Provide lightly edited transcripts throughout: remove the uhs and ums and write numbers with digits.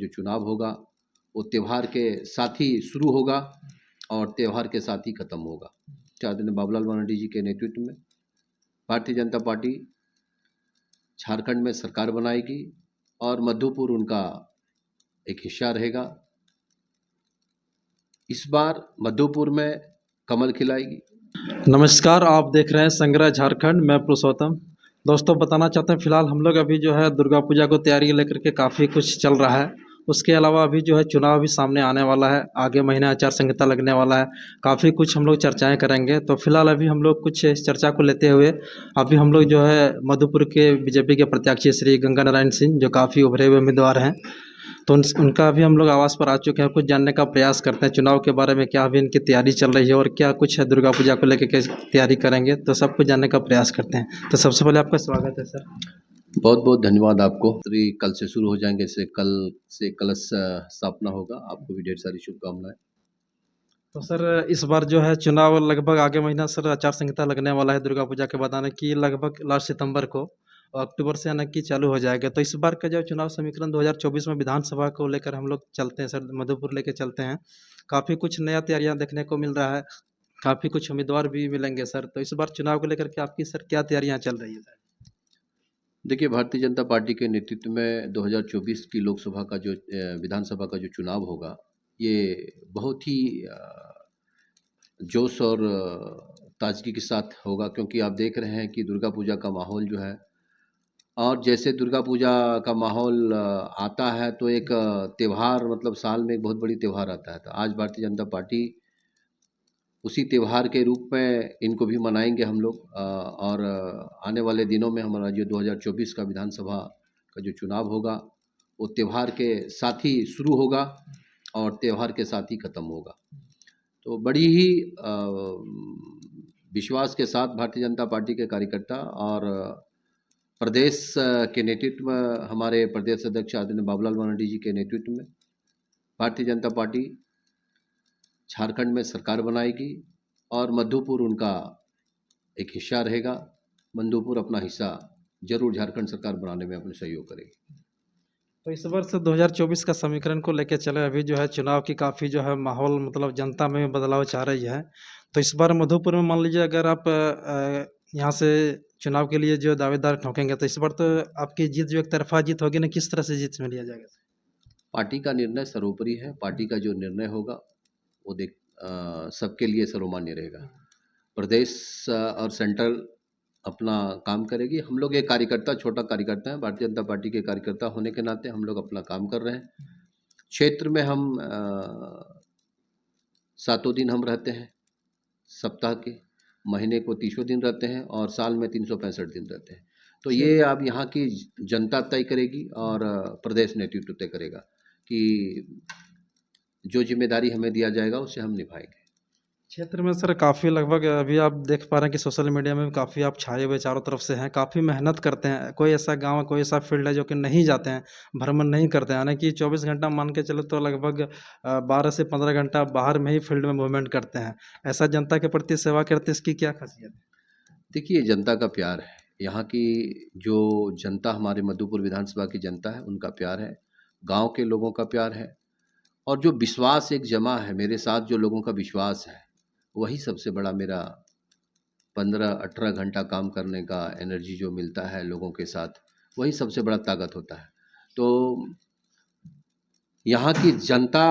जो चुनाव होगा वो त्यौहार के साथ ही शुरू होगा और त्यौहार के साथ ही खत्म होगा। आदरणीय बाबूलाल मरांडी जी के नेतृत्व में भारतीय जनता पार्टी झारखंड में सरकार बनाएगी और मधुपुर उनका एक हिस्सा रहेगा। इस बार मधुपुर में कमल खिलाएगी। नमस्कार, आप देख रहे हैं संग्रह झारखंड। मैं पुरुषोत्तम। दोस्तों, बताना चाहते हैं फिलहाल हम लोग अभी जो है दुर्गा पूजा को तैयारी लेकर के काफ़ी कुछ चल रहा है। उसके अलावा अभी जो है चुनाव भी सामने आने वाला है, आगे महीने आचार संहिता लगने वाला है, काफ़ी कुछ हम लोग चर्चाएं करेंगे। तो फिलहाल अभी हम लोग कुछ इस चर्चा को लेते हुए अभी हम लोग जो है मधुपुर के बीजेपी के प्रत्याशी श्री गंगा नारायण सिंह, जो काफ़ी उभरे हुए उम्मीदवार हैं, तो उनका भी हम लोग आवास पर आ चुके हैं। कुछ जानने का प्रयास करते हैं चुनाव के बारे में, क्या अभी इनकी तैयारी चल रही है और क्या कुछ है दुर्गा पूजा को लेकर के तैयारी करेंगे, तो सब कुछ जानने का प्रयास करते हैं। तो सबसे पहले आपका स्वागत है सर। बहुत बहुत धन्यवाद आपको। कल से शुरू हो जाएंगे, कल से कलश स्थापना होगा। आपको भी ढेर सारी शुभकामनाएं। तो सर इस बार जो है चुनाव लगभग आगे महीना सर आचार संहिता लगने वाला है दुर्गा पूजा के बाद, आने की लगभग लास्ट सितंबर को, और अक्टूबर से आने की चालू हो जाएगा। तो इस बार का जो चुनाव समीकरण 2024 में विधानसभा को लेकर हम लोग चलते हैं सर, मधुपुर लेके चलते हैं। काफ़ी कुछ नया तैयारियां देखने को मिल रहा है, काफ़ी कुछ उम्मीदवार भी मिलेंगे सर। तो इस बार चुनाव को लेकर के आपकी सर क्या तैयारियां चल रही है सर? देखिए, भारतीय जनता पार्टी के नेतृत्व में 2024 की लोकसभा का जो विधानसभा का जो चुनाव होगा, ये बहुत ही जोश और ताजगी के साथ होगा, क्योंकि आप देख रहे हैं कि दुर्गा पूजा का माहौल जो है, और जैसे दुर्गा पूजा का माहौल आता है तो एक त्यौहार, मतलब साल में एक बहुत बड़ी त्यौहार आता है। तो आज भारतीय जनता पार्टी उसी त्यौहार के रूप में इनको भी मनाएंगे हम लोग। और आने वाले दिनों में हमारा जो 2024 का विधानसभा का जो चुनाव होगा वो त्यौहार के साथ ही शुरू होगा और त्यौहार के साथ ही खत्म होगा। तो बड़ी ही विश्वास के साथ भारतीय जनता पार्टी के कार्यकर्ता और प्रदेश के नेतृत्व में, हमारे प्रदेश अध्यक्ष आदरणीय बाबूलाल मरांडी जी के नेतृत्व में भारतीय जनता पार्टी झारखंड में सरकार बनाएगी और मधुपुर उनका एक हिस्सा रहेगा। मधुपुर अपना हिस्सा जरूर झारखंड सरकार बनाने में अपने सहयोग करेगी। तो इस वर्ष 2024 का समीकरण को लेकर चले, अभी जो है चुनाव की काफ़ी जो है माहौल, मतलब जनता में बदलाव चाह रही है। तो इस बार मधुपुर में मान लीजिए अगर आप यहाँ से चुनाव के लिए जो दावेदार ठोकेंगे, तो इस बार तो आपकी जीत जो एक तरफा जीत होगी ना, किस तरह से जीत में लिया जाएगा? पार्टी का निर्णय सर्वोपरि है। पार्टी का जो निर्णय होगा वो सबके लिए सर्वमान्य रहेगा। प्रदेश और सेंट्रल अपना काम करेगी। हम लोग एक कार्यकर्ता, छोटा कार्यकर्ता है। भारतीय जनता पार्टी के कार्यकर्ता होने के नाते हम लोग अपना काम कर रहे हैं। क्षेत्र में हम 7 दिन हम रहते हैं, सप्ताह के, महीने को 30 दिन रहते हैं और साल में 365 दिन रहते हैं। तो ये अब यहाँ की जनता तय करेगी और प्रदेश नेतृत्व तय करेगा कि जो जिम्मेदारी हमें दिया जाएगा उसे हम निभाएंगे। क्षेत्र में सर काफ़ी लगभग अभी आप देख पा रहे हैं कि सोशल मीडिया में भी काफ़ी आप छाए हुए चारों तरफ से हैं, काफ़ी मेहनत करते हैं। कोई ऐसा गांव, कोई ऐसा फील्ड है जो कि नहीं जाते हैं, भ्रमण नहीं करते हैं, यानी कि 24 घंटा मान के चलो तो लगभग 12 से 15 घंटा बाहर में ही फील्ड में मूवमेंट करते हैं। ऐसा जनता के प्रति सेवा करते हैं, इसकी क्या खासियत है? देखिए, जनता का प्यार है। यहाँ की जो जनता, हमारे मधुपुर विधानसभा की जनता है, उनका प्यार है, गांव के लोगों का प्यार है, और जो विश्वास एक जमा है मेरे साथ, जो लोगों का विश्वास है, वही सबसे बड़ा मेरा 15-18 घंटा काम करने का एनर्जी जो मिलता है लोगों के साथ, वही सबसे बड़ा ताकत होता है। तो यहाँ की जनता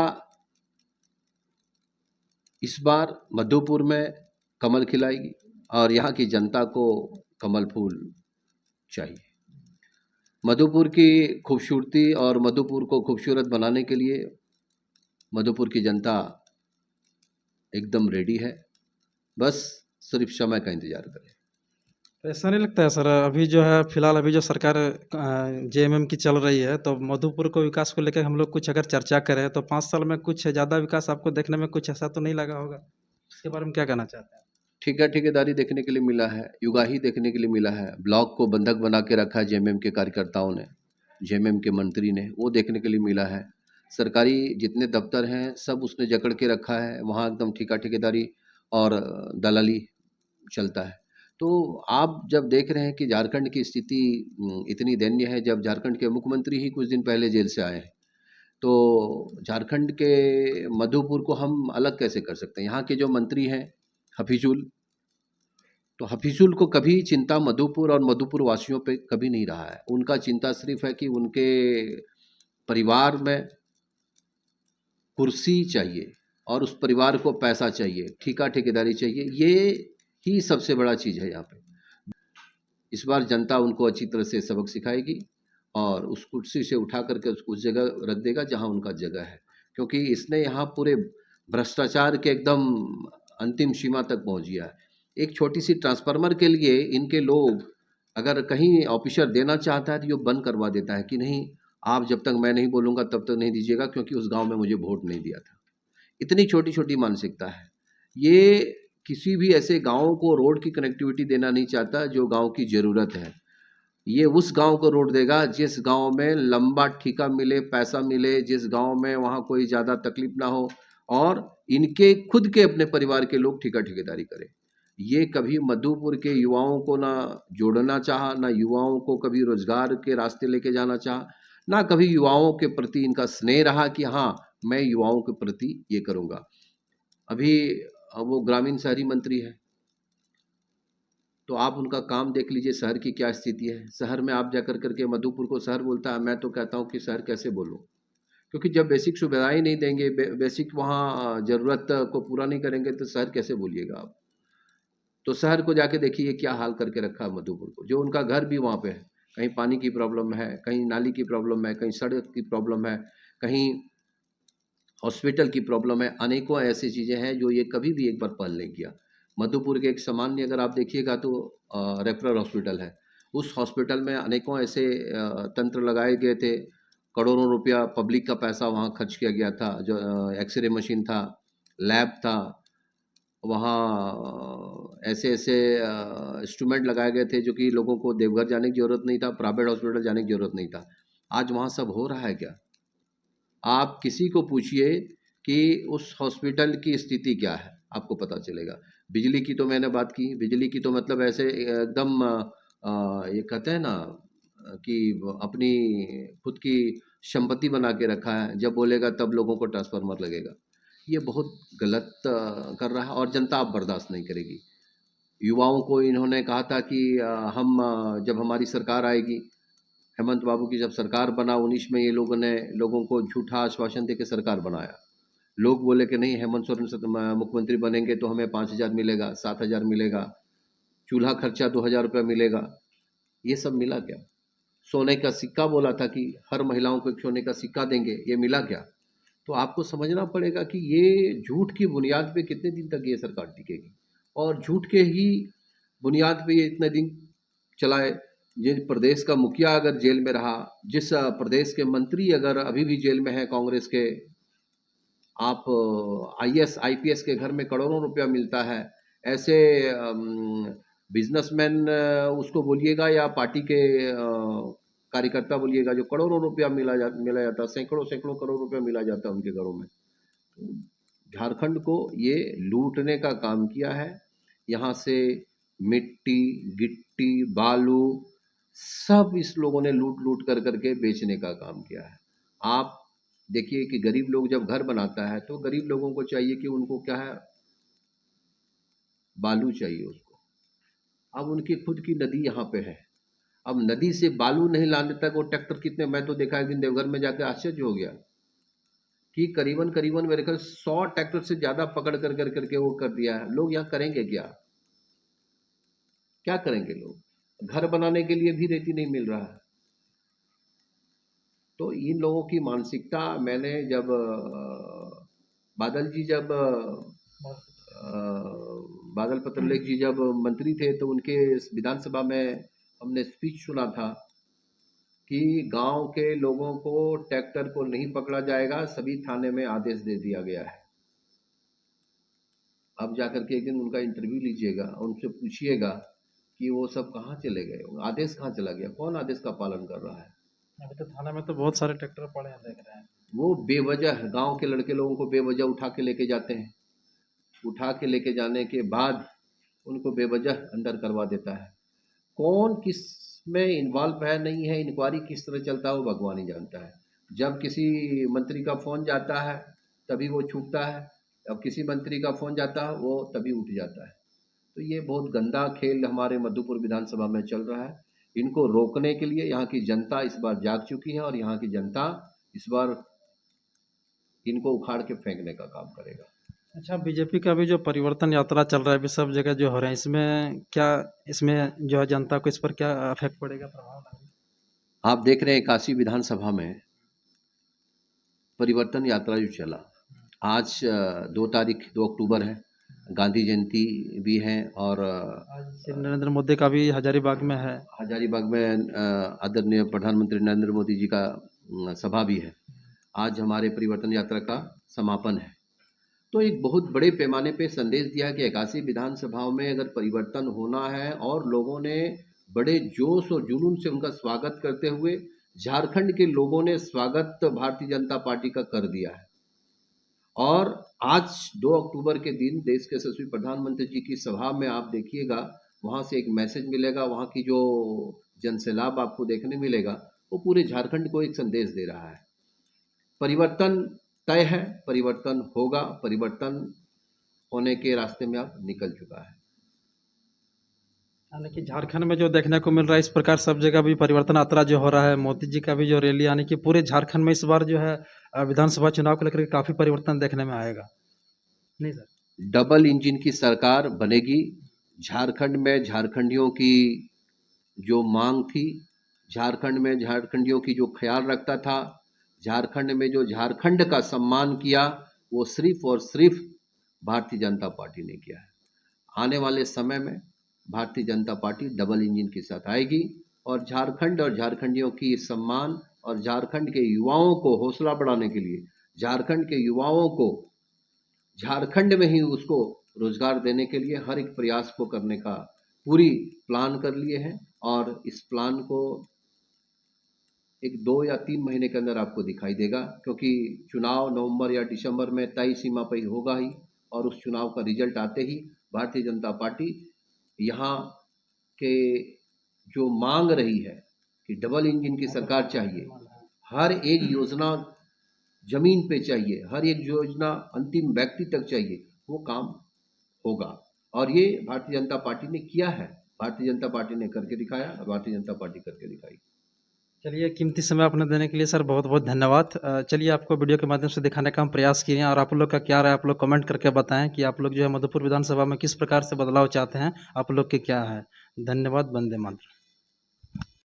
इस बार मधुपुर में कमल खिलाएगी और यहाँ की जनता को कमल फूल चाहिए। मधुपुर की खूबसूरती और मधुपुर को खूबसूरत बनाने के लिए मधुपुर की जनता एकदम रेडी है। बस सिर्फ समय का इंतजार करें। तो ऐसा नहीं लगता है सर, अभी जो है फिलहाल अभी जो सरकार जेएमएम की चल रही है, तो मधुपुर को विकास को लेकर हम लोग कुछ अगर चर्चा करें तो 5 साल में कुछ ज़्यादा विकास आपको देखने में कुछ ऐसा तो नहीं लगा होगा? इसके बारे में क्या कहना चाहते हैं? ठेकेदारी देखने के लिए मिला है, युगाही देखने के लिए मिला है, ब्लॉक को बंधक बना के रखा है जेएमएम के कार्यकर्ताओं ने, जेएमएम के मंत्री ने, वो देखने के लिए मिला है। सरकारी जितने दफ्तर हैं सब उसने जकड़ के रखा है, वहाँ एकदम ठेकेदारी और दलाली चलता है। तो आप जब देख रहे हैं कि झारखंड की स्थिति इतनी दयनीय है, जब झारखंड के मुख्यमंत्री ही कुछ दिन पहले जेल से आए हैं, तो झारखंड के मधुपुर को हम अलग कैसे कर सकते हैं? यहाँ के जो मंत्री हैं हफीजुल, तो हफीजुल को कभी चिंता मधुपुर और मधुपुर वासियों पे कभी नहीं रहा है। उनका चिंता सिर्फ है कि उनके परिवार में कुर्सी चाहिए और उस परिवार को पैसा चाहिए, ठेका ठेकेदारी चाहिए। ये ही सबसे बड़ा चीज़ है यहाँ पे। इस बार जनता उनको अच्छी तरह से सबक सिखाएगी और उस कुर्सी से उठा करके उसको उस जगह रख देगा जहाँ उनका जगह है, क्योंकि इसने यहाँ पूरे भ्रष्टाचार के एकदम अंतिम सीमा तक पहुँच गया है। एक छोटी सी ट्रांसफार्मर के लिए इनके लोग अगर कहीं ऑफिसर देना चाहता है तो ये बंद करवा देता है कि नहीं, आप जब तक मैं नहीं बोलूँगा तब तक नहीं दीजिएगा, क्योंकि उस गांव में मुझे वोट नहीं दिया था। इतनी छोटी छोटी मानसिकता है। ये किसी भी ऐसे गाँव को रोड की कनेक्टिविटी देना नहीं चाहता जो गाँव की ज़रूरत है। ये उस गांव को रोड देगा जिस गांव में लंबा ठेका मिले, पैसा मिले, जिस गांव में वहाँ कोई ज़्यादा तकलीफ ना हो और इनके खुद के अपने परिवार के लोग ठेका ठेकेदारी करें। ये कभी मधुपुर के युवाओं को ना जोड़ना चाहा, ना युवाओं को कभी रोजगार के रास्ते लेके जाना चाहा, ना कभी युवाओं के प्रति इनका स्नेह रहा कि हाँ मैं युवाओं के प्रति ये करूँगा। अभी वो ग्रामीण शहरी मंत्री है, तो आप उनका काम देख लीजिए, शहर की क्या स्थिति है। शहर में आप जाकर करके मधुपुर को शहर बोलता है, मैं तो कहता हूँ कि शहर कैसे बोलूँ, क्योंकि जब बेसिक सुविधाएं नहीं देंगे, बेसिक वहाँ ज़रूरत को पूरा नहीं करेंगे तो शहर कैसे बोलिएगा आप। तो शहर को जाके देखिए क्या हाल करके रखा है मधुपुर को, जो उनका घर भी वहाँ पे है। कहीं पानी की प्रॉब्लम है, कहीं नाली की प्रॉब्लम है, कहीं सड़क की प्रॉब्लम है, कहीं हॉस्पिटल की प्रॉब्लम है। अनेकों ऐसी चीज़ें हैं जो ये कभी भी एक बार पहल नहीं किया। मधुपुर के एक सामान्य अगर आप देखिएगा तो रेफरल हॉस्पिटल है। उस हॉस्पिटल में अनेकों ऐसे तंत्र लगाए गए थे, करोड़ों रुपया पब्लिक का पैसा वहाँ खर्च किया गया था। जो एक्सरे मशीन था, लैब था, वहाँ ऐसे-ऐसे इंस्ट्रूमेंट लगाए गए थे जो कि लोगों को देवघर जाने की ज़रूरत नहीं था, प्राइवेट हॉस्पिटल जाने की ज़रूरत नहीं था। आज वहाँ सब हो रहा है क्या? आप किसी को पूछिए कि उस हॉस्पिटल की स्थिति क्या है, आपको पता चलेगा। बिजली की तो मैंने बात की, बिजली की तो मतलब ऐसे एकदम ये कहते हैं ना कि अपनी खुद की संपत्ति बना के रखा है, जब बोलेगा तब लोगों को ट्रांसफार्मर लगेगा। ये बहुत गलत कर रहा है और जनता अब बर्दाश्त नहीं करेगी। युवाओं को इन्होंने कहा था कि हम जब हमारी सरकार आएगी, हेमंत बाबू की जब सरकार बना 19 में, ये लोगों ने लोगों को झूठा आश्वासन दे के सरकार बनाया। लोग बोले कि नहीं, हेमंत सोरेन मुख्यमंत्री बनेंगे तो हमें 5,000 मिलेगा, 7,000 मिलेगा, चूल्हा खर्चा 2,000 रुपया मिलेगा। ये सब मिला क्या? सोने का सिक्का बोला था कि हर महिलाओं को एक सोने का सिक्का देंगे, ये मिला क्या? तो आपको समझना पड़ेगा कि ये झूठ की बुनियाद पे कितने दिन तक ये सरकार टिकेगी, और झूठ के ही बुनियाद पे ये इतने दिन चलाए। जिस प्रदेश का मुखिया अगर जेल में रहा, जिस प्रदेश के मंत्री अगर अभी भी जेल में है कांग्रेस के, आप आईएएस आईपीएस के घर में करोड़ों रुपया मिलता है, ऐसे बिजनेसमैन उसको बोलिएगा या पार्टी के कार्यकर्ता बोलिएगा जो करोड़ों रुपया मिला जाता, सैकड़ों सैकड़ों करोड़ रुपया मिला जाता है उनके घरों में। झारखंड को ये लूटने का काम किया है। यहाँ से मिट्टी, गिट्टी, बालू सब इस लोगों ने लूट लूट कर करके बेचने का काम किया है। आप देखिए कि गरीब लोग जब घर बनाता है तो गरीब लोगों को चाहिए कि उनको क्या है, बालू चाहिए उसको। अब उनकी खुद की नदी यहाँ पे है, अब नदी से बालू नहीं लाने तक वो ट्रैक्टर कितने, मैं तो देखा एक दिन देवघर में जाकर आश्चर्य हो गया कि करीबन करीबन मेरे ख्याल 100 ट्रैक्टर से ज़्यादा पकड़ कर कर करके वो कर दिया है। लोग यहाँ करेंगे क्या? क्या करेंगे लोग? घर बनाने के लिए भी रेती नहीं मिल रहा है। तो इन लोगों की मानसिकता मैंने जब बादल जी जब बादल पत्रलेख जी जब मंत्री थे तो उनके विधानसभा में हमने स्पीच सुना था कि गांव के लोगों को ट्रैक्टर को नहीं पकड़ा जाएगा, सभी थाने में आदेश दे दिया गया है। अब जाकर के एक दिन उनका इंटरव्यू लीजिएगा, उनसे पूछिएगा कि वो सब कहाँ चले गए, आदेश कहाँ चला गया, कौन आदेश का पालन कर रहा है। अभी तो थाने में तो बहुत सारे ट्रैक्टर पड़े हैं, देख रहे हैं। वो बेवजह गांव के लड़के लोगों को बेवजह उठा के लेके जाते हैं, उठा के लेके जाने के बाद उनको बेवजह अंदर करवा देता है। कौन किस में इन्वॉल्व है नहीं है, इंक्वायरी किस तरह चलता है वो भगवान ही जानता है। जब किसी मंत्री का फ़ोन जाता है तभी वो छूटता है, अब किसी मंत्री का फ़ोन जाता है वो तभी उठ जाता है। तो ये बहुत गंदा खेल हमारे मधुपुर विधानसभा में चल रहा है। इनको रोकने के लिए यहाँ की जनता इस बार जाग चुकी है और यहाँ की जनता इस बार इनको उखाड़ के फेंकने का काम करेगा। अच्छा, बीजेपी का भी जो परिवर्तन यात्रा चल रहा है अभी सब जगह जो हो रहा है, इसमें क्या, इसमें जो है जनता को इस पर क्या इफेक्ट पड़ेगा, प्रभाव लगेगा? आप देख रहे हैं काशी विधानसभा में परिवर्तन यात्रा जो चला, आज 2 तारीख 2 अक्टूबर है, गांधी जयंती भी है और आज श्री नरेंद्र मोदी का भी हजारीबाग में है। हजारीबाग में आदरणीय प्रधानमंत्री नरेंद्र मोदी जी का सभा भी है। आज हमारे परिवर्तन यात्रा का समापन है। तो एक बहुत बड़े पैमाने पे संदेश दिया है कि 81 विधानसभाओं में अगर परिवर्तन होना है और लोगों ने बड़े जोश और जुनून से उनका स्वागत करते हुए झारखंड के लोगों ने स्वागत भारतीय जनता पार्टी का कर दिया है। और आज 2 अक्टूबर के दिन देश के यशस्वी प्रधानमंत्री जी की सभा में आप देखिएगा, वहाँ से एक मैसेज मिलेगा, वहाँ की जो जनसैलाब आपको देखने मिलेगा, वो पूरे झारखंड को एक संदेश दे रहा है। परिवर्तन तय है, परिवर्तन होगा, परिवर्तन होने के रास्ते में अब निकल चुका है। यानी कि झारखंड में जो देखने को मिल रहा है इस प्रकार सब जगह भी परिवर्तन यात्रा जो हो रहा है, मोदी जी का भी जो रैली, यानी कि पूरे झारखंड में इस बार जो है विधानसभा चुनाव को लेकर के काफी परिवर्तन देखने में आएगा, नहीं सर? डबल इंजन की सरकार बनेगी। झारखंड में झारखंडियों की जो मांग थी, झारखंड में झारखंडियों की जो ख्याल रखता था, झारखंड में जो झारखंड का सम्मान किया, वो सिर्फ और सिर्फ भारतीय जनता पार्टी ने किया है। आने वाले समय में Bharatiya Janata party double engine के साथ आएगी और झारखंड और झारखंडियों की सम्मान और झारखंड के युवाओं को हौसला बढ़ाने के लिए, झारखंड के युवाओं को झारखंड में ही उसको रोजगार देने के लिए हर एक प्रयास को करने का पूरी प्लान कर लिए हैं और इस प्लान को एक 2 या 3 महीने के अंदर आपको दिखाई देगा, क्योंकि चुनाव नवंबर या दिसंबर में तय सीमा पर होगा ही और उस चुनाव का रिजल्ट आते ही भारतीय जनता पार्टी यहाँ के जो मांग रही है कि डबल इंजन की सरकार चाहिए, हर एक योजना जमीन पे चाहिए, हर एक योजना अंतिम व्यक्ति तक चाहिए, वो काम होगा। और ये भारतीय जनता पार्टी ने किया है, भारतीय जनता पार्टी ने करके दिखाया, भारतीय जनता पार्टी करके दिखाई। चलिए, कीमती समय आपने देने के लिए सर बहुत बहुत धन्यवाद। चलिए, आपको वीडियो के माध्यम से दिखाने का हम प्रयास किए हैं और आप लोग का क्या राय, आप लोग कमेंट करके बताएं कि आप लोग जो है मधुपुर विधानसभा में किस प्रकार से बदलाव चाहते हैं, आप लोग के क्या है। धन्यवाद। वंदे मातरम।